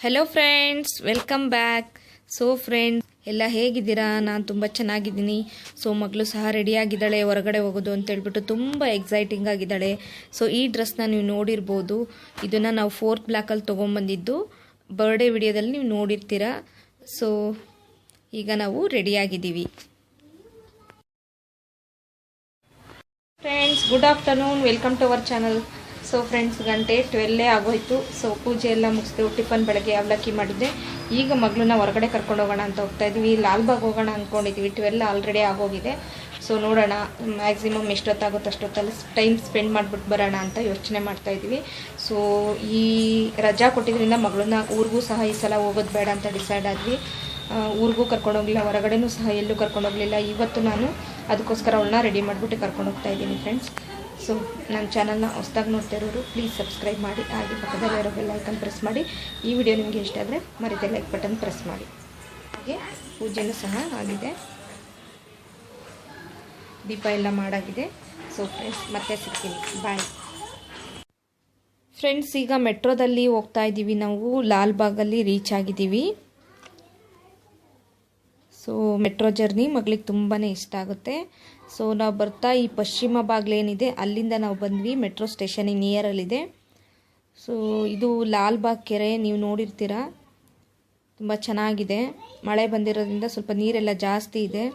Hello friends, welcome back. So friends ಎಲ್ಲ ಹೇಗಿದ್ದೀರಾ? ನಾನು ತುಂಬ ಚೆನ್ನಾಗಿದ್ದೀನಿ. ಸೊ ಮಗಳು ಸಹ ರೆಡಿಯಾಗಿದ್ದಾಳೆ ಹೊರಗಡೆ ಹೋಗೋದು ಅಂತ ಹೇಳ್ಬಿಟ್ಟು ತುಂಬ ಎಕ್ಸೈಟಿಂಗ್ ಆಗಿದ್ದಾಳೆ. ಸೊ ಈ ಡ್ರೆಸ್ನ ನೀವು ನೋಡಿರ್ಬೋದು. ಇದನ್ನು ನಾವು 4th ಬ್ಲ್ಯಾಕಲ್ಲಿ ತೊಗೊಂಬಂದಿದ್ದು ಬರ್ಡೇ ವಿಡಿಯೋದಲ್ಲಿ ನೀವು ನೋಡಿರ್ತೀರ. ಸೊ ಈಗ ನಾವು ರೆಡಿಯಾಗಿದ್ದೀವಿ. Friends, good afternoon, welcome to our channel. So friends, ಗಂಟೆ 12 ಆಗೋಯ್ತು. ಸೊ ಪೂಜೆ ಎಲ್ಲ ಮುಗಿಸ್ತು. ಟಿಫನ್ ಬೆಳಗ್ಗೆ ಅವಲಕ್ಕಿ ಮಾಡಿದ್ದೆ. ಈಗ ಮಗಳನ್ನ ಹೊರಗಡೆ ಕರ್ಕೊಂಡು ಹೋಗೋಣ ಅಂತ ಹೋಗ್ತಾ ಇದ್ವಿ. ಲಾಲ್ಬಾಗ್ ಹೋಗೋಣ ಅಂದ್ಕೊಂಡಿದ್ವಿ. 12 ಆಲ್ರೆಡಿ ಆಗೋಗಿದೆ. ಸೊ ನೋಡೋಣ, ಮ್ಯಾಕ್ಸಿಮಮ್ ಎಷ್ಟೊತ್ತಾಗುತ್ತೆ ಅಷ್ಟೊತ್ತಲ್ಲಿ ಟೈಮ್ ಸ್ಪೆಂಡ್ ಮಾಡಿಬಿಟ್ಟು ಬರೋಣ ಅಂತ ಯೋಚನೆ ಮಾಡ್ತಾ ಇದ್ವಿ. ಸೊ ಈ ರಜಾ ಕೊಟ್ಟಿದ್ರಿಂದ ಮಗಳನ್ನ ಊರಿಗೂ ಸಹ ಈ ಸಲ ಹೋಗೋದು ಬೇಡ ಅಂತ ಡಿಸೈಡ್ ಆದ್ವಿ. ಊರಿಗೂ ಕರ್ಕೊಂಡೋಗಲಿಲ್ಲ, ಹೊರಗಡೆನೂ ಸಹ ಎಲ್ಲೂ ಕರ್ಕೊಂಡೋಗಲಿಲ್ಲ. ಇವತ್ತು ನಾನು ಅದಕ್ಕೋಸ್ಕರ ಅವಳನ್ನ ರೆಡಿ ಮಾಡಿಬಿಟ್ಟು ಕರ್ಕೊಂಡು ಹೋಗ್ತಾ ಇದ್ದೀನಿ ಫ್ರೆಂಡ್ಸ್. ಸೊ ನನ್ನ ಚಾನಲ್ನ ಹೊಸದಾಗಿ ನೋಡ್ತಾ ಇರೋರು ಪ್ಲೀಸ್ ಸಬ್ಸ್ಕ್ರೈಬ್ ಮಾಡಿ, ಹಾಗೆ ಪಕ್ಕದಲ್ಲೇ ಇರೋ ಬೆಲ್ ಐಕನ್ ಪ್ರೆಸ್ ಮಾಡಿ. ಈ ವಿಡಿಯೋ ನಿಮಗೆ ಇಷ್ಟ ಆದರೆ ಮರೀದೆ ಲೈಕ್ ಬಟನ್ ಪ್ರೆಸ್ ಮಾಡಿ. ಹಾಗೆ ಪೂಜೆನೂ ಸಹ ಆಗಿದೆ, ದೀಪ ಎಲ್ಲ ಮಾಡಾಗಿದೆ. ಸೊ ಫ್ರೆಂಡ್ಸ್, ಮತ್ತೆ ಸಿಗ್ತೀನಿ, ಬಾಯ್. ಫ್ರೆಂಡ್ಸ್, ಈಗ ಮೆಟ್ರೋದಲ್ಲಿ ಹೋಗ್ತಾ ಇದ್ದೀವಿ. ನಾವು ಲಾಲ್ಬಾಗಲ್ಲಿ ರೀಚ್ ಆಗಿದ್ದೀವಿ. ಸೊ ಮೆಟ್ರೋ ಜರ್ನಿ ಮಗಳಿಗೆ ತುಂಬಾ ಇಷ್ಟ ಆಗುತ್ತೆ. ಸೊ ನಾವು ಬರ್ತಾ ಈ ಪಶ್ಚಿಮ ಬಾಗ್ಲೇನಿದೆ ಅಲ್ಲಿಂದ ನಾವು ಬಂದ್ವಿ. ಮೆಟ್ರೋ ಸ್ಟೇಷನಿಗೆ ನಿಯರಲ್ಲಿದೆ. ಸೊ ಇದು ಲಾಲ್ಬಾಗ್ ಕೆರೆ, ನೀವು ನೋಡಿರ್ತೀರ, ತುಂಬ ಚೆನ್ನಾಗಿದೆ. ಮಳೆ ಬಂದಿರೋದ್ರಿಂದ ಸ್ವಲ್ಪ ನೀರೆಲ್ಲ ಜಾಸ್ತಿ ಇದೆ.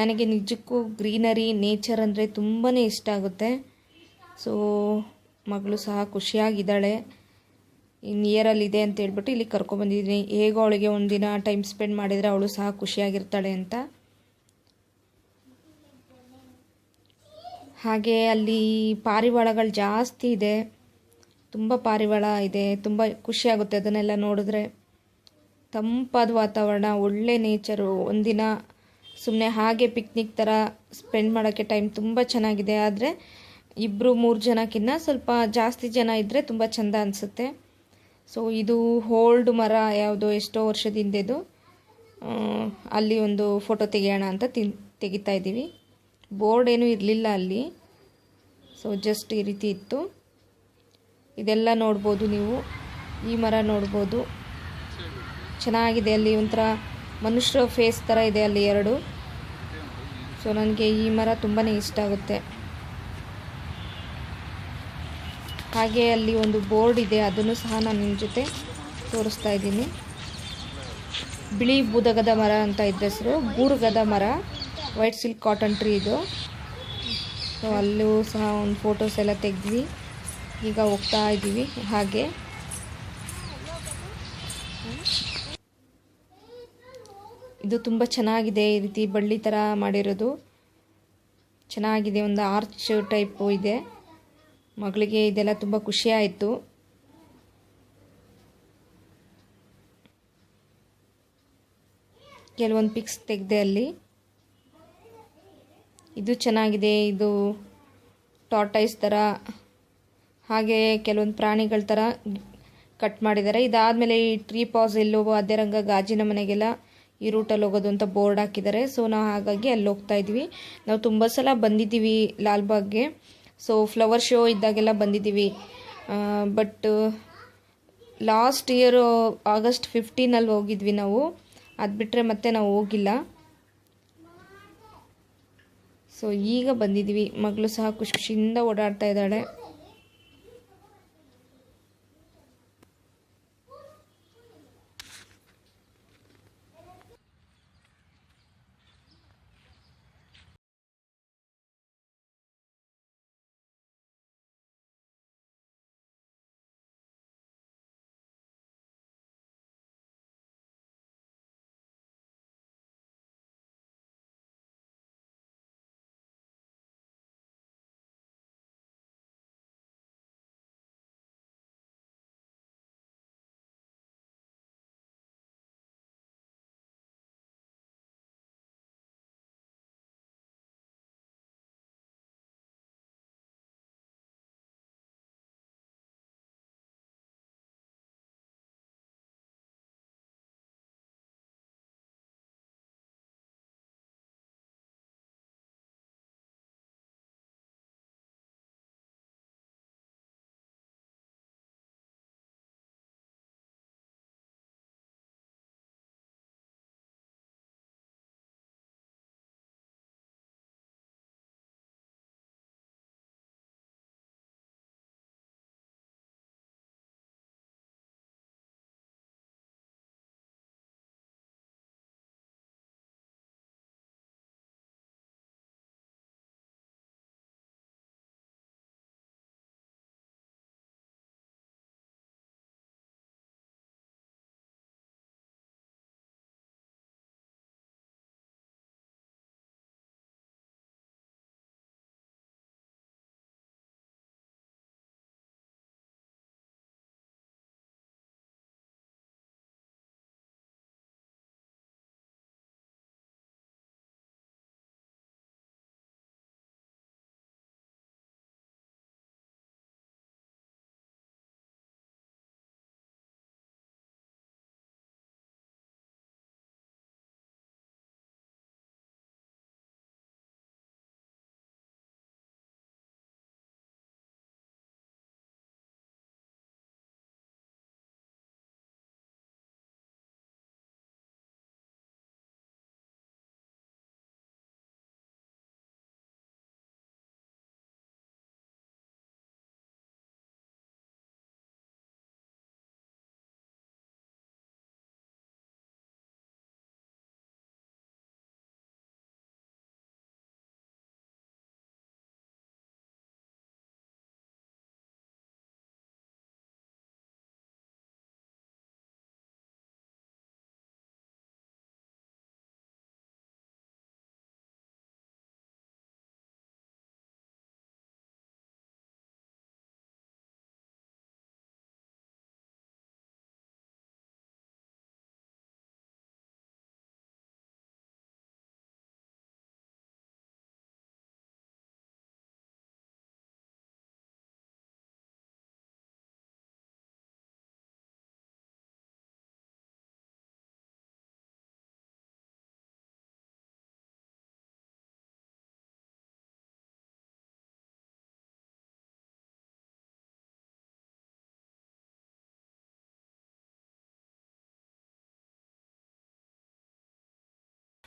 ನನಗೆ ನಿಜಕ್ಕೂ ಗ್ರೀನರಿ, ನೇಚರ್ ಅಂದರೆ ತುಂಬಾ ಇಷ್ಟ ಆಗುತ್ತೆ. ಸೊ ಮಗಳು ಸಹ ಖುಷಿಯಾಗಿದ್ದಾಳೆ. ನಿಯರಲ್ಲಿದೆ ಅಂತ ಹೇಳ್ಬಿಟ್ಟು ಇಲ್ಲಿ ಕರ್ಕೊಬಂದಿದ್ದೀನಿ. ಹೇಗೋ ಅವಳಿಗೆ ಒಂದಿನ ಟೈಮ್ ಸ್ಪೆಂಡ್ ಮಾಡಿದರೆ ಅವಳು ಸಹ ಖುಷಿಯಾಗಿರ್ತಾಳೆ ಅಂತ. ಹಾಗೆ ಅಲ್ಲಿ ಪಾರಿವಾಳಗಳು ಜಾಸ್ತಿ ಇದೆ, ತುಂಬ ಪಾರಿವಾಳ ಇದೆ. ತುಂಬ ಖುಷಿಯಾಗುತ್ತೆ ಅದನ್ನೆಲ್ಲ ನೋಡಿದ್ರೆ. ತಂಪಾದ ವಾತಾವರಣ, ಒಳ್ಳೆ ನೇಚರು. ಒಂದಿನ ಸುಮ್ಮನೆ ಹಾಗೆ ಪಿಕ್ನಿಕ್ ಥರ ಸ್ಪೆಂಡ್ ಮಾಡೋಕ್ಕೆ ಟೈಮ್ ತುಂಬ ಚೆನ್ನಾಗಿದೆ. ಆದರೆ 2-3 ಜನಕ್ಕಿಂತ ಸ್ವಲ್ಪ ಜಾಸ್ತಿ ಜನ ಇದ್ದರೆ ತುಂಬ ಚೆಂದ ಅನಿಸುತ್ತೆ. ಸೊ ಇದು ಓಲ್ಡ್ ಮರ, ಯಾವುದೋ ಎಷ್ಟೋ ವರ್ಷದಿಂದೆದು. ಅಲ್ಲಿ ಒಂದು ಫೋಟೋ ತೆಗೆಯೋಣ ಅಂತ ತೆಗಿತಾ ಇದ್ದೀವಿ. ಬೋರ್ಡ್ ಏನೂ ಇರಲಿಲ್ಲ ಅಲ್ಲಿ. ಸೊ ಜಸ್ಟ್ ಈ ರೀತಿ ಇತ್ತು. ಇದೆಲ್ಲ ನೋಡ್ಬೋದು ನೀವು. ಈ ಮರ ನೋಡ್ಬೋದು, ಚೆನ್ನಾಗಿದೆ. ಅಲ್ಲಿ ಒಂಥರ ಮನುಷ್ಯರ ಫೇಸ್ ಥರ ಇದೆ ಅಲ್ಲಿ 2. ಸೊ ನನಗೆ ಈ ಮರ ತುಂಬಾ ಇಷ್ಟ ಆಗುತ್ತೆ. ಹಾಗೆ ಅಲ್ಲಿ ಒಂದು ಬೋರ್ಡ್ ಇದೆ, ಅದನ್ನು ಸಹ ನಾನು ನಿಮ್ಮ ಜೊತೆ ತೋರಿಸ್ತಾ ಇದ್ದೀನಿ. ಬಿಳಿ ಬೂದಗದ ಮರ ಅಂತ ಇದ್ದ ಹೆಸರು, ಬೂರುಗದ ಮರ, ವೈಟ್ ಸಿಲ್ಕ್ ಕಾಟನ್ ಟ್ರೀ ಇದು. ಸೊ ಅಲ್ಲೂ ಸಹ ಒಂದು ಫೋಟೋಸ್ ಎಲ್ಲ ತೆಗೆದ್ವಿ. ಈಗ ಹೋಗ್ತಾ ಇದ್ದೀವಿ. ಹಾಗೆ ಇದು ತುಂಬ ಚೆನ್ನಾಗಿದೆ, ಈ ರೀತಿ ಬಳ್ಳಿ ಥರ ಮಾಡಿರೋದು ಚೆನ್ನಾಗಿದೆ. ಒಂದು ಆರ್ಚ್ ಟೈಪು ಇದೆ. ಮಗಳಿಗೆ ಇದೆಲ್ಲ ತುಂಬ ಖುಷಿ ಆಯಿತು. ಕೆಲವೊಂದು ಪಿಕ್ಸ್ ತೆಗೆದೆ ಅಲ್ಲಿ. ಇದು ಚೆನ್ನಾಗಿದೆ. ಇದು ಟಾರ್ಟೈಸ್ ಥರ, ಹಾಗೆ ಕೆಲವೊಂದು ಪ್ರಾಣಿಗಳ ಥರ ಕಟ್ ಮಾಡಿದ್ದಾರೆ. ಇದಾದಮೇಲೆ ಈ ಟ್ರೀ ಪಾಸ್ ಎಲ್ಲೋ ಅದೇರಂಗ ಗಾಜಿನ ಮನೆಗೆಲ್ಲ ಈ ರೂಟಲ್ಲಿ ಹೋಗೋದು ಅಂತ ಬೋರ್ಡ್ ಹಾಕಿದ್ದಾರೆ. ಸೊ ನಾವು ಹಾಗಾಗಿ ಅಲ್ಲಿ ಹೋಗ್ತಾ ಇದ್ವಿ. ನಾವು ತುಂಬ ಸಲ ಬಂದಿದ್ದೀವಿ ಲಾಲ್ಬಾಗ್ಗೆ. ಸೊ ಫ್ಲವರ್ ಶೋ ಇದ್ದಾಗೆಲ್ಲ ಬಂದಿದ್ದೀವಿ. ಬಟ್ ಲಾಸ್ಟ್ ಇಯರು ಆಗಸ್ಟ್ 15 ಹೋಗಿದ್ವಿ ನಾವು. ಅದು ಬಿಟ್ಟರೆ ಮತ್ತೆ ನಾವು ಹೋಗಿಲ್ಲ. ಸೊ ಈಗ ಬಂದಿದ್ದೀವಿ. ಮಗಳು ಸಹ ಖುಷಿಯಿಂದ ಓಡಾಡ್ತಾ ಇದ್ದಾಳೆ.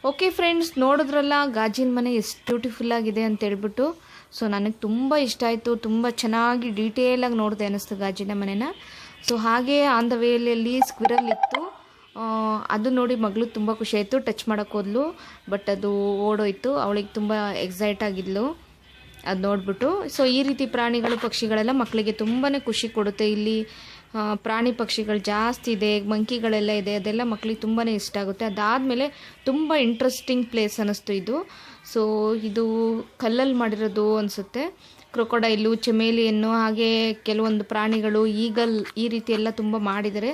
ಓಕೆ ಫ್ರೆಂಡ್ಸ್, ನೋಡಿದ್ರಲ್ಲ ಗಾಜಿನ ಮನೆ ಎಷ್ಟು ಬ್ಯೂಟಿಫುಲ್ ಆಗಿದೆ ಅಂತ ಹೇಳ್ಬಿಟ್ಟು. ಸೊ ನನಗೆ ತುಂಬ ಇಷ್ಟ ಆಯಿತು. ತುಂಬ ಚೆನ್ನಾಗಿ ಡೀಟೇಲಾಗಿ ನೋಡಿದೆ ಅನ್ನಿಸ್ತು ಗಾಜಿನ ಮನೆನ. ಸೊ ಹಾಗೆ ಆನ್ ದ ವೇಯಲ್ಲಿ ಸ್ಕ್ವಿರಲ್ ಇತ್ತು. ಅದು ನೋಡಿ ಮಗಳು ತುಂಬ ಖುಷಿ ಆಯಿತು. ಟಚ್ ಮಾಡೋಕ್ಕೆ ಹೋದ್ಲು, ಬಟ್ ಅದು ಓಡೋಯ್ತು. ಅವಳಿಗೆ ತುಂಬ ಎಕ್ಸೈಟ್ ಆಗಿದ್ಲು ಅದು ನೋಡಿಬಿಟ್ಟು. ಸೊ ಈ ರೀತಿ ಪ್ರಾಣಿಗಳು ಪಕ್ಷಿಗಳೆಲ್ಲ ಮಕ್ಕಳಿಗೆ ತುಂಬಾ ಖುಷಿ ಕೊಡುತ್ತೆ. ಇಲ್ಲಿ ಪ್ರಾಣಿ ಪಕ್ಷಿಗಳು ಜಾಸ್ತಿ ಇದೆ, ಮಂಕಿಗಳೆಲ್ಲ ಇದೆ, ಅದೆಲ್ಲ ಮಕ್ಕಳಿಗೆ ತುಂಬಾ ಇಷ್ಟ ಆಗುತ್ತೆ. ಅದಾದಮೇಲೆ ತುಂಬ ಇಂಟ್ರೆಸ್ಟಿಂಗ್ ಪ್ಲೇಸ್ ಅನ್ನಿಸ್ತು ಇದು. ಸೊ ಇದು ಕಲ್ಲಲ್ಲಿ ಮಾಡಿರೋದು ಅನಿಸುತ್ತೆ. ಕ್ರೊಕೊಡೈಲು, ಚೆಮೇಲಿಯನ್ನು, ಹಾಗೆ ಕೆಲವೊಂದು ಪ್ರಾಣಿಗಳು, ಈಗಲ್, ಈ ರೀತಿ ಎಲ್ಲ ತುಂಬ ಮಾಡಿದರೆ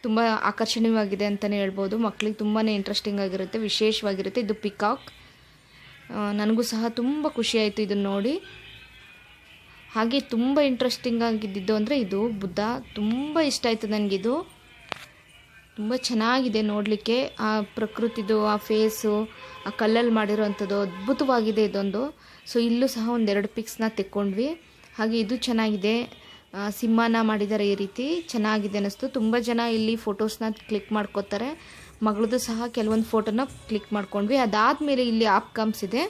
ತುಂಬ ಆಕರ್ಷಣೀಯವಾಗಿದೆ ಅಂತಲೇ ಹೇಳ್ಬೋದು. ಮಕ್ಕಳಿಗೆ ತುಂಬಾ ಇಂಟ್ರೆಸ್ಟಿಂಗ್ ಆಗಿರುತ್ತೆ, ವಿಶೇಷವಾಗಿರುತ್ತೆ. ಇದು ಪಿಕಾಕ್. ನನಗೂ ಸಹ ತುಂಬ ಖುಷಿಯಾಯಿತು ಇದನ್ನು ನೋಡಿ. ಹಾಗೆ ತುಂಬ ಇಂಟ್ರೆಸ್ಟಿಂಗ್ ಆಗಿದ್ದು ಅಂದರೆ ಇದು ಬುದ್ಧ. ತುಂಬ ಇಷ್ಟ ಆಯಿತು ನನಗಿದು. ತುಂಬ ಚೆನ್ನಾಗಿದೆ ನೋಡಲಿಕ್ಕೆ. ಆ ಪ್ರಕೃತಿದು ಆ ಫೇಸು, ಆ ಕಲ್ಲಲ್ಲಿ ಮಾಡಿರೋವಂಥದ್ದು ಅದ್ಭುತವಾಗಿದೆ ಇದೊಂದು. ಸೊ ಇಲ್ಲೂ ಸಹ ಒಂದೆರಡು ಪಿಕ್ಸ್ನ ತೆಕ್ಕೊಂಡ್ವಿ. ಹಾಗೆ ಇದು ಚೆನ್ನಾಗಿದೆ. ಸಿಂಹನ ಮಾಡಿದ್ದಾರೆ ಈ ರೀತಿ, ಚೆನ್ನಾಗಿದೆ ಅನ್ನಿಸ್ತು. ತುಂಬ ಜನ ಇಲ್ಲಿ ಫೋಟೋಸ್ನ ಕ್ಲಿಕ್ ಮಾಡ್ಕೋತಾರೆ. ಮಗಳದ್ದು ಸಹ ಕೆಲವೊಂದು ಫೋಟೋನ ಕ್ಲಿಕ್ ಮಾಡ್ಕೊಂಡ್ವಿ. ಅದಾದಮೇಲೆ ಇಲ್ಲಿ ಆಪ್ಕಾಮ್ಸ್ ಇದೆ.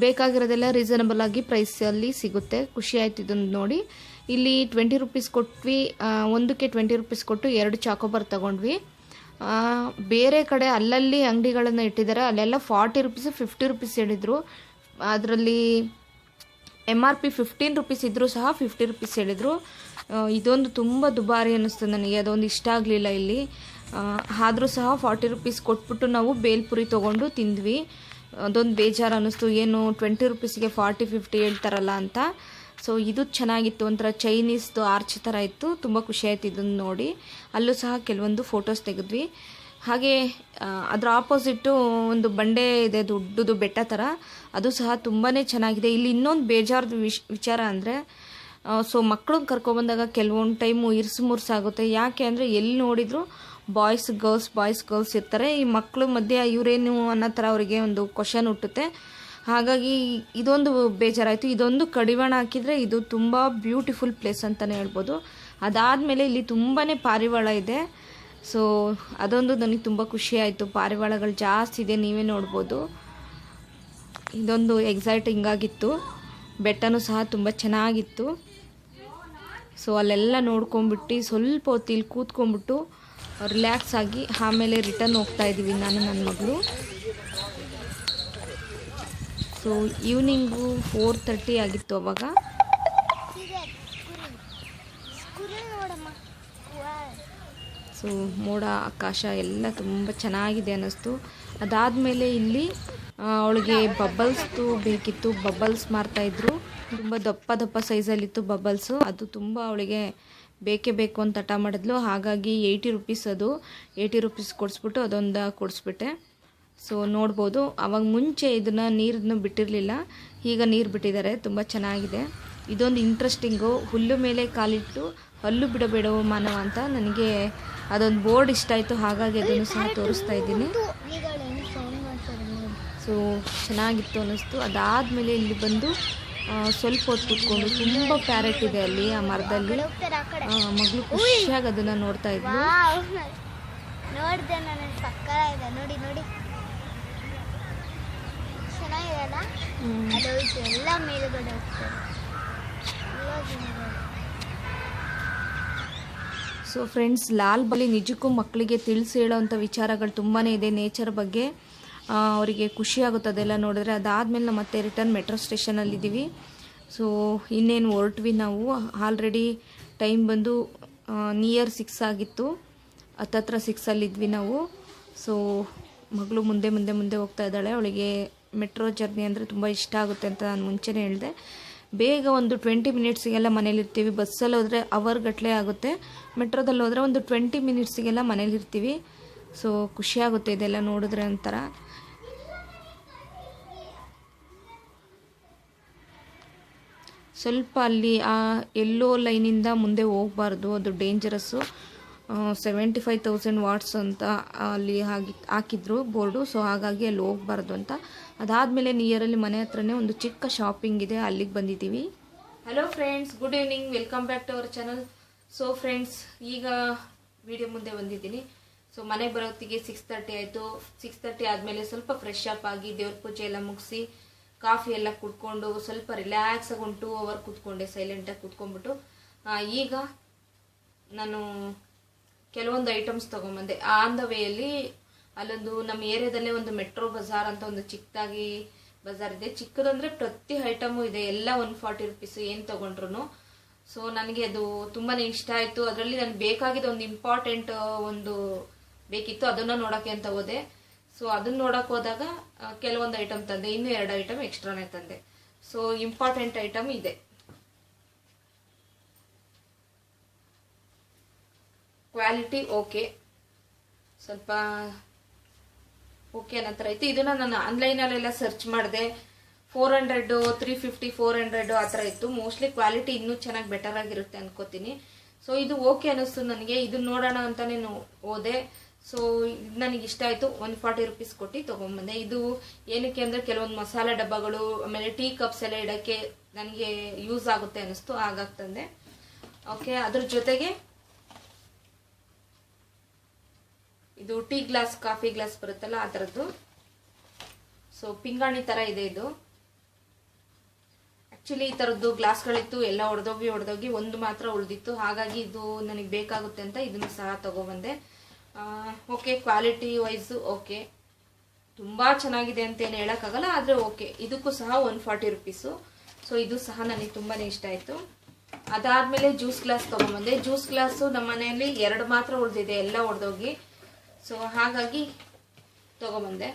ಬೇಕಾಗಿರೋದೆಲ್ಲ ರೀಸನಬಲ್ ಆಗಿ ಪ್ರೈಸಲ್ಲಿ ಸಿಗುತ್ತೆ. ಖುಷಿ ಆಯಿತು ಇದನ್ನು ನೋಡಿ. ಇಲ್ಲಿ 20 ರೂಪೀಸ್ ಕೊಟ್ವಿ, ಒಂದಕ್ಕೆ 20 ರೂಪೀಸ್ ಕೊಟ್ಟು 2 ಚಾಕೋಬಾರ್ ತೊಗೊಂಡ್ವಿ. ಬೇರೆ ಕಡೆ ಅಲ್ಲಲ್ಲಿ ಅಂಗಡಿಗಳನ್ನು ಇಟ್ಟಿದ್ದಾರೆ, ಅಲ್ಲೆಲ್ಲ 40 ರೂಪೀಸ್ 50 ರೂಪೀಸ್ ಹೇಳಿದರು. ಅದರಲ್ಲಿ MRP 15 ರೂಪೀಸ್ ಇದ್ದರೂ ಸಹ 50 ರೂಪೀಸ್ ಹೇಳಿದರು. ಇದೊಂದು ತುಂಬ ದುಬಾರಿ ಅನ್ನಿಸ್ತು ನನಗೆ, ಅದೊಂದು ಇಷ್ಟ ಆಗಲಿಲ್ಲ ಇಲ್ಲಿ. ಆದರೂ ಸಹ 40 ರೂಪೀಸ್ ಕೊಟ್ಬಿಟ್ಟು ನಾವು ಬೇಲ್ಪುರಿ ತೊಗೊಂಡು ತಿಂದ್ವಿ. ಅದೊಂದು ಬೇಜಾರು ಅನ್ನಿಸ್ತು, ಏನು 20 ರೂಪೀಸಿಗೆ 40-50 ಹೇಳ್ತಾರಲ್ಲ ಅಂತ. ಸೊ ಇದು ಚೆನ್ನಾಗಿತ್ತು, ಒಂಥರ ಚೈನೀಸ್ದು ಆರ್ಚ್ ಥರ ಇತ್ತು. ತುಂಬ ಖುಷಿಯಾಯಿತು ಇದನ್ನು ನೋಡಿ. ಅಲ್ಲೂ ಸಹ ಕೆಲವೊಂದು ಫೋಟೋಸ್ ತೆಗೆದ್ವಿ. ಹಾಗೆ ಅದರ ಆಪೋಸಿಟ್ಟು ಒಂದು ಬಂಡೆ ಇದೆ, ದೊಡ್ಡದು ಬೆಟ್ಟ ಥರ. ಅದು ಸಹ ತುಂಬಾ ಚೆನ್ನಾಗಿದೆ. ಇಲ್ಲಿ ಇನ್ನೊಂದು ಬೇಜಾರ್ದು ವಿಚಾರ ಅಂದರೆ, ಸೊ ಮಕ್ಕಳನ್ನ ಕರ್ಕೊಬಂದಾಗ ಕೆಲವೊಂದು ಟೈಮು ಇರ್ಸು-ಮುರ್ಸಾಗುತ್ತೆ. ಯಾಕೆ ಅಂದರೆ ಎಲ್ಲಿ ನೋಡಿದ್ರು ಬಾಯ್ಸ್ ಗರ್ಲ್ಸ್ ಇರ್ತಾರೆ. ಈ ಮಕ್ಕಳು ಮಧ್ಯೆ ಇವರೇನು ಅನ್ನೋ ಥರ ಅವರಿಗೆ ಒಂದು ಕ್ವಶನ್ ಹುಟ್ಟುತ್ತೆ. ಹಾಗಾಗಿ ಇದೊಂದು ಬೇಜಾರಾಯಿತು. ಇದೊಂದು ಕಡಿವಾಣ ಹಾಕಿದರೆ ಇದು ತುಂಬ ಬ್ಯೂಟಿಫುಲ್ ಪ್ಲೇಸ್ ಅಂತಲೇ ಹೇಳ್ಬೋದು. ಅದಾದಮೇಲೆ ಇಲ್ಲಿ ತುಂಬಾ ಪಾರಿವಾಳ ಇದೆ. ಸೊ ಅದೊಂದು ನನಗೆ ತುಂಬ ಖುಷಿಯಾಯಿತು. ಪಾರಿವಾಳಗಳು ಜಾಸ್ತಿ ಇದೆ, ನೀವೇ ನೋಡ್ಬೋದು. ಇದೊಂದು ಎಕ್ಸೈಟಿಂಗ್ ಆಗಿತ್ತು. ಬೆಟ್ಟನೂ ಸಹ ತುಂಬ ಚೆನ್ನಾಗಿತ್ತು. ಸೊ ಅಲ್ಲೆಲ್ಲ ನೋಡ್ಕೊಂಬಿಟ್ಟು ಸ್ವಲ್ಪ ಹೊತ್ತು ಇಲ್ಲಿ ಕೂತ್ಕೊಂಡ್ಬಿಟ್ಟು ರಿಲ್ಯಾಕ್ಸ್ ಆಗಿ ಆಮೇಲೆ ರಿಟರ್ನ್ ಹೋಗ್ತಾ ಇದ್ದೀವಿ ನಾನು ನನ್ನ ಮಗಳು. ಸೊ ಈವ್ನಿಂಗು 4:30 ಆಗಿತ್ತು ಅವಾಗ. ಸೊ ಮೋಡ ಆಕಾಶ ಎಲ್ಲ ತುಂಬ ಚೆನ್ನಾಗಿದೆ ಅನ್ನಿಸ್ತು. ಅದಾದಮೇಲೆ ಇಲ್ಲಿ ಅವಳಿಗೆ ಬಬಲ್ಸ್ದು ಬೇಕಿತ್ತು, ಬಬಲ್ಸ್ ಮಾರ್ತಾಯಿದ್ರು. ತುಂಬ ದಪ್ಪ ಸೈಜಲ್ಲಿತ್ತು ಬಬಲ್ಸು. ಅದು ತುಂಬ ಅವಳಿಗೆ ಬೇಕೇ ಬೇಕು ಅಂತ ಹಠ ಮಾಡಿದ್ಲು. ಹಾಗಾಗಿ 80 ರೂಪೀಸ್, ಅದು 80 ರೂಪೀಸ್ ಕೊಡಿಸ್ಬಿಟ್ಟು ಅದೊಂದು ಕೊಡಿಸ್ಬಿಟ್ಟೆ. ಸೊ ನೋಡ್ಬೋದು, ಅವಾಗ ಮುಂಚೆ ಇದನ್ನು ನೀರನ್ನು ಬಿಟ್ಟಿರಲಿಲ್ಲ, ಈಗ ನೀರು ಬಿಟ್ಟಿದ್ದಾರೆ. ತುಂಬ ಚೆನ್ನಾಗಿದೆ. ಇದೊಂದು ಇಂಟ್ರೆಸ್ಟಿಂಗು. ಹುಲ್ಲು ಮೇಲೆ ಕಾಲಿಟ್ಟು ಹಲ್ಲು ಬಿಡಬೇಡವು ಮಾನವ ಅಂತ ನನಗೆ ಅದೊಂದು ಬೋರ್ಡ್ ಇಷ್ಟ ಆಯಿತು. ಹಾಗಾಗಿ ಅದನ್ನು ಸಹ ತೋರಿಸ್ತಾ ಇದ್ದೀನಿ. ಸೊ ಚೆನ್ನಾಗಿತ್ತು ಅನ್ನಿಸ್ತು. ಅದಾದಮೇಲೆ ಇಲ್ಲಿ ಬಂದು ಸ್ವಲ್ಪ ಹೊತ್ತು ಕೂತ್ಕೊಂಡು, ತುಂಬ ಪ್ಯಾರೆಟ್ ಇದೆ ಅಲ್ಲಿ ಆ ಮರದಲ್ಲಿ. ಮಗಳು ಖುಷಿಯಾಗಿ ಅದನ್ನು ನೋಡ್ತಾ ಇದ್ಲು. ನೋಡಿದೆ ನಾನು, ಪಕ್ಕ ಇದೆ ನೋಡಿ ನೋಡಿ, ಚೆನ್ನಾಗಿದೆಲ್ಲ. ಅದು ಎಲ್ಲ ಮೇಲುಗಡೆ ಹೋಗ್ತಾರೆ. ಸೊ ಫ್ರೆಂಡ್ಸ್, ಲಾಲ್ ಬಲಿ ನಿಜಕ್ಕೂ ಮಕ್ಕಳಿಗೆ ತಿಳಿಸಿ ಹೇಳೋವಂಥ ವಿಚಾರಗಳು ತುಂಬಾ ಇದೆ ನೇಚರ್ ಬಗ್ಗೆ. ಅವರಿಗೆ ಖುಷಿಯಾಗುತ್ತೆ ಅದೆಲ್ಲ ನೋಡಿದ್ರೆ. ಅದಾದಮೇಲೆ ನಾವು ಮತ್ತೆ ರಿಟರ್ನ್ ಮೆಟ್ರೋ ಸ್ಟೇಷನಲ್ಲಿದ್ದೀವಿ. ಸೊ ಇನ್ನೇನು ಹೊರಟ್ವಿ ನಾವು. ಆಲ್ರೆಡಿ ಟೈಮ್ ಬಂದು ನಿಯರ್ 6 ಆಗಿತ್ತು. ಹತ್ತತ್ರ 6ಅಲ್ಲಿದ್ವಿ ನಾವು. ಸೊ ಮಗಳು ಮುಂದೆ ಹೋಗ್ತಾ ಇದ್ದಾಳೆ. ಅವಳಿಗೆ ಮೆಟ್ರೋ ಜರ್ನಿ ಅಂದರೆ ತುಂಬ ಇಷ್ಟ ಆಗುತ್ತೆ ಅಂತ ನಾನು ಮುಂಚೆನೇ ಹೇಳಿದೆ. ಬೇಗ ಒಂದು 20 ಮಿನಿಟ್ಸಿಗೆಲ್ಲ ಮನೇಲಿರ್ತೀವಿ. ಬಸ್ಸಲ್ಲಿ ಹೋದರೆ ಅವರ್ಗಟ್ಟಲೆ ಆಗುತ್ತೆ. ಮೆಟ್ರೋದಲ್ಲಿ ಹೋದರೆ ಒಂದು 20 ಮಿನಿಟ್ಸಿಗೆಲ್ಲ ಮನೇಲಿರ್ತೀವಿ. ಸೊ ಖುಷಿಯಾಗುತ್ತೆ ಇದೆಲ್ಲ ನೋಡಿದ್ರೆ ಒಂಥರ. ಸ್ವಲ್ಪ ಅಲ್ಲಿ ಆ ಎಲ್ಲೋ ಲೈನಿಂದ ಮುಂದೆ ಹೋಗಬಾರ್ದು, ಅದು ಡೇಂಜರಸ್ಸು. 75,000 ವಾಟ್ಸ್ ಅಂತ ಅಲ್ಲಿ ಹಾಕಿದ್ರು ಬೋರ್ಡು. ಸೊ ಹಾಗಾಗಿ ಅಲ್ಲಿ ಹೋಗಬಾರ್ದು ಅಂತ. ಅದಾದಮೇಲೆ ನಿಯರಲ್ಲಿ ಮನೆ ಹತ್ರನೇ ಒಂದು ಚಿಕ್ಕ ಶಾಪಿಂಗ್ ಇದೆ, ಅಲ್ಲಿಗೆ ಬಂದಿದ್ದೀವಿ. Hello friends, good evening, welcome back to our channel. So friends, ಈಗ ವಿಡಿಯೋ ಮುಂದೆ ಬಂದಿದ್ದೀನಿ. ಸೊ ಮನೆಗೆ ಬರೋತ್ತಿಗೆ 6:30 ಆಯಿತು. 6:30 ಆದಮೇಲೆ ಸ್ವಲ್ಪ ಫ್ರೆಶ್ ಅಪ್ ಆಗಿ ದೇವ್ರ ಪೂಜೆ ಎಲ್ಲ ಮುಗಿಸಿ ಕಾಫಿ ಎಲ್ಲ ಕುಡ್ಕೊಂಡು ಸ್ವಲ್ಪ ರಿಲ್ಯಾಕ್ಸ್ ಆಗಿ 2 ಅವರ್ ಕೂತ್ಕೊಂಡೆ, ಸೈಲೆಂಟಾಗಿ ಕೂತ್ಕೊಂಡ್ಬಿಟ್ಟು ಈಗ ನಾನು ಕೆಲವೊಂದು ಐಟಮ್ಸ್ ತೊಗೊಂಬಂದೆ. ಆನ್ ದ ವೇಯಲ್ಲಿ ಅಲ್ಲೊಂದು ನಮ್ಮ ಏರಿಯಾದಲ್ಲೇ ಒಂದು ಮೆಟ್ರೋ ಬಜಾರ್ ಅಂತ ಒಂದು ಚಿಕ್ಕದಾಗಿ ಬಜಾರ್ ಇದೆ. ಚಿಕ್ಕದಂದ್ರೆ ಪ್ರತಿ ಐಟಮು ಇದೆ, ಎಲ್ಲ 140 ರೂಪೀಸ್ ಏನು ತೊಗೊಂಡ್ರು. ಸೊ ನನಗೆ ಅದು ತುಂಬಾನೇ ಇಷ್ಟ ಆಯಿತು. ಅದರಲ್ಲಿ ನನಗೆ ಬೇಕಾಗಿದ್ದ ಒಂದು ಇಂಪಾರ್ಟೆಂಟ್ ಒಂದು ಬೇಕಿತ್ತು, ಅದನ್ನ ನೋಡೋಕ್ಕೆ ಅಂತ ಹೋದೆ. ಸೊ ಅದನ್ನ ನೋಡಕ್ಕೆ ಹೋದಾಗ ಕೆಲವೊಂದು ಐಟಮ್ ತಂದೆ, ಇನ್ನೂ 2 ಐಟಮ್ ಎಕ್ಸ್ಟ್ರಾನೇ ತಂದೆ. ಸೊ ಇಂಪಾರ್ಟೆಂಟ್ ಐಟಮ್ ಇದೆ. ಕ್ವಾಲಿಟಿ ಓಕೆ, ಸ್ವಲ್ಪ ಓಕೆ ಅನ್ನೋ ಥರ ಇತ್ತು. ಇದನ್ನ ನಾನು ಆನ್ಲೈನಲ್ಲೆಲ್ಲ ಸರ್ಚ್ ಮಾಡಿದೆ. 400, 350, 400 ಆ ಥರ ಇತ್ತು. ಮೋಸ್ಟ್ಲಿ ಕ್ವಾಲಿಟಿ ಇನ್ನೂ ಚೆನ್ನಾಗಿ ಬೆಟರ್ ಆಗಿರುತ್ತೆ ಅನ್ಕೋತೀನಿ. ಸೊ ಇದು ಓಕೆ ಅನ್ನಿಸ್ತು ನನಗೆ. ಇದನ್ನ ನೋಡೋಣ ಅಂತಾನೆ ಹೋದೆ. ಸೊ ಇದು ನನಗೆ ಇಷ್ಟ ಆಯಿತು. 140 ರೂಪೀಸ್ ಕೊಟ್ಟು ತೊಗೊಂಬಂದೆ. ಇದು ಏನಕ್ಕೆ ಅಂದರೆ ಕೆಲವೊಂದು ಮಸಾಲೆ ಡಬ್ಬಗಳು, ಆಮೇಲೆ ಟೀ ಕಪ್ಸ್ ಎಲ್ಲ ಇಡೋಕ್ಕೆ ನನಗೆ ಯೂಸ್ ಆಗುತ್ತೆ ಅನ್ನಿಸ್ತು, ಹಾಗಾಗಿ ತಂದೆ. ಓಕೆ, ಅದ್ರ ಜೊತೆಗೆ ಇದು ಟೀ ಗ್ಲಾಸ್, ಕಾಫಿ ಗ್ಲಾಸ್ ಬರುತ್ತಲ್ಲ ಆ ಥರದ್ದು. ಸೊ ಪಿಂಗಾಣಿ ಥರ ಇದೆ ಇದು. ಆ್ಯಕ್ಚುಲಿ ಈ ಥರದ್ದು ಗ್ಲಾಸ್ಗಳಿತ್ತು, ಎಲ್ಲ ಒಡೆದೋಗಿ ಒಂದು ಮಾತ್ರ ಉಳಿದಿತ್ತು. ಹಾಗಾಗಿ ಇದು ನನಗೆ ಬೇಕಾಗುತ್ತೆ ಅಂತ ಇದನ್ನು ಸಹ ತೊಗೊಬಂದೆ. ಓಕೆ, ಕ್ವಾಲಿಟಿ ವೈಸು ಓಕೆ, ತುಂಬ ಚೆನ್ನಾಗಿದೆ ಅಂತೇನು ಹೇಳೋಕ್ಕಾಗಲ್ಲ, ಆದರೆ ಓಕೆ. ಇದಕ್ಕೂ ಸಹ 140 ರೂಪೀಸು. ಸೊ ಇದು ಸಹ ನನಗೆ ತುಂಬಾ ಇಷ್ಟ ಆಯಿತು. ಅದಾದಮೇಲೆ ಜ್ಯೂಸ್ ಗ್ಲಾಸ್ ತೊಗೊಂಬಂದೆ. ಜ್ಯೂಸ್ ಗ್ಲಾಸು ನಮ್ಮ ಮನೆಯಲ್ಲಿ 2 ಮಾತ್ರ ಉಳಿದಿದೆ, ಎಲ್ಲ ಒಡೆದೋಗಿ. ಸೊ ಹಾಗಾಗಿ ತೊಗೊಂಬಂದೆ.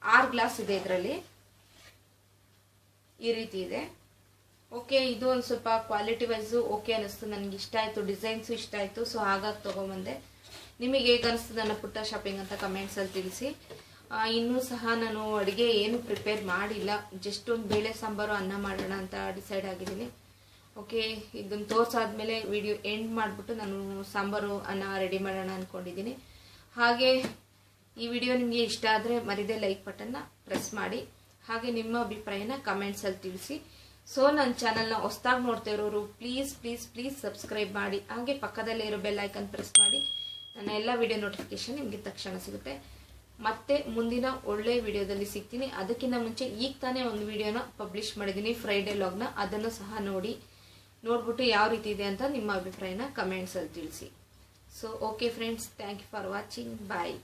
6 ಗ್ಲಾಸ್ ಇದೆ ಇದರಲ್ಲಿ, ಈ ರೀತಿ ಇದೆ. ಓಕೆ, ಇದು ಒಂದು ಸ್ವಲ್ಪ ಕ್ವಾಲಿಟಿ ವೈಸು ಓಕೆ ಅನ್ನಿಸ್ತು, ನನಗೆ ಇಷ್ಟ ಆಯಿತು, ಡಿಸೈನ್ಸು ಇಷ್ಟ ಆಯಿತು. ಸೊ ಹಾಗಾಗಿ ತೊಗೊಂಬಂದೆ. ನಿಮಗೆ ಹೇಗೆ ಅನಿಸ್ತು ನನ್ನ ಪುಟ್ಟ ಶಾಪಿಂಗ್ ಅಂತ ಕಮೆಂಟ್ಸಲ್ಲಿ ತಿಳಿಸಿ. ಇನ್ನೂ ಸಹ ನಾನು ಅಡುಗೆ ಏನು ಪ್ರಿಪೇರ್ ಮಾಡಿಲ್ಲ, ಜಸ್ಟ್ ಒಂದು ಬೇಳೆ ಸಾಂಬಾರು ಅನ್ನ ಮಾಡೋಣ ಅಂತ ಡಿಸೈಡ್ ಆಗಿದ್ದೀನಿ. ಓಕೆ, ಇದನ್ನು ತೋರಿಸಾದ್ಮೇಲೆ ವಿಡಿಯೋ ಎಂಡ್ ಮಾಡಿಬಿಟ್ಟು ನಾನು ಸಾಂಬಾರು ಅನ್ನ ರೆಡಿ ಮಾಡೋಣ ಅಂದ್ಕೊಂಡಿದ್ದೀನಿ. ಹಾಗೆ ಈ ವಿಡಿಯೋ ನಿಮಗೆ ಇಷ್ಟ ಆದರೆ ಮರಿದೇ ಲೈಕ್ ಬಟನ್ನ ಪ್ರೆಸ್ ಮಾಡಿ. ಹಾಗೆ ನಿಮ್ಮ ಅಭಿಪ್ರಾಯನ ಕಮೆಂಟ್ಸಲ್ಲಿ ತಿಳಿಸಿ. ಸೊ ನನ್ನ ಚಾನಲ್ನ ಹೊಸದಾಗಿ ನೋಡ್ತಾ ಇರೋರು ಪ್ಲೀಸ್ ಸಬ್ಸ್ಕ್ರೈಬ್ ಮಾಡಿ. ಹಾಗೆ ಪಕ್ಕದಲ್ಲೇ ಇರೋ ಬೆಲ್ ಐಕನ್ ಪ್ರೆಸ್ ಮಾಡಿ. ನನ್ನ ಎಲ್ಲ ವಿಡಿಯೋ ನೋಟಿಫಿಕೇಶನ್ ನಿಮಗೆ ತಕ್ಷಣ ಸಿಗುತ್ತೆ. ಮತ್ತೆ ಮುಂದಿನ ಒಳ್ಳೆ ವಿಡಿಯೋದಲ್ಲಿ ಸಿಗ್ತೀನಿ. ಅದಕ್ಕಿಂತ ಮುಂಚೆ ಈಗ ತಾನೇ ಒಂದು ವಿಡಿಯೋನ ಪಬ್ಲಿಷ್ ಮಾಡಿದ್ದೀನಿ, ಫ್ರೈಡೇ ಲಾಗ್ನ. ಅದನ್ನು ಸಹ ನೋಡ್ಬಿಟ್ಟು ಯಾವ ರೀತಿ ಇದೆ ಅಂತ ನಿಮ್ಮ ಅಭಿಪ್ರಾಯನ ಕಮೆಂಟ್ಸಲ್ಲಿ ತಿಳಿಸಿ. So okay friends, thank you for watching. Bye.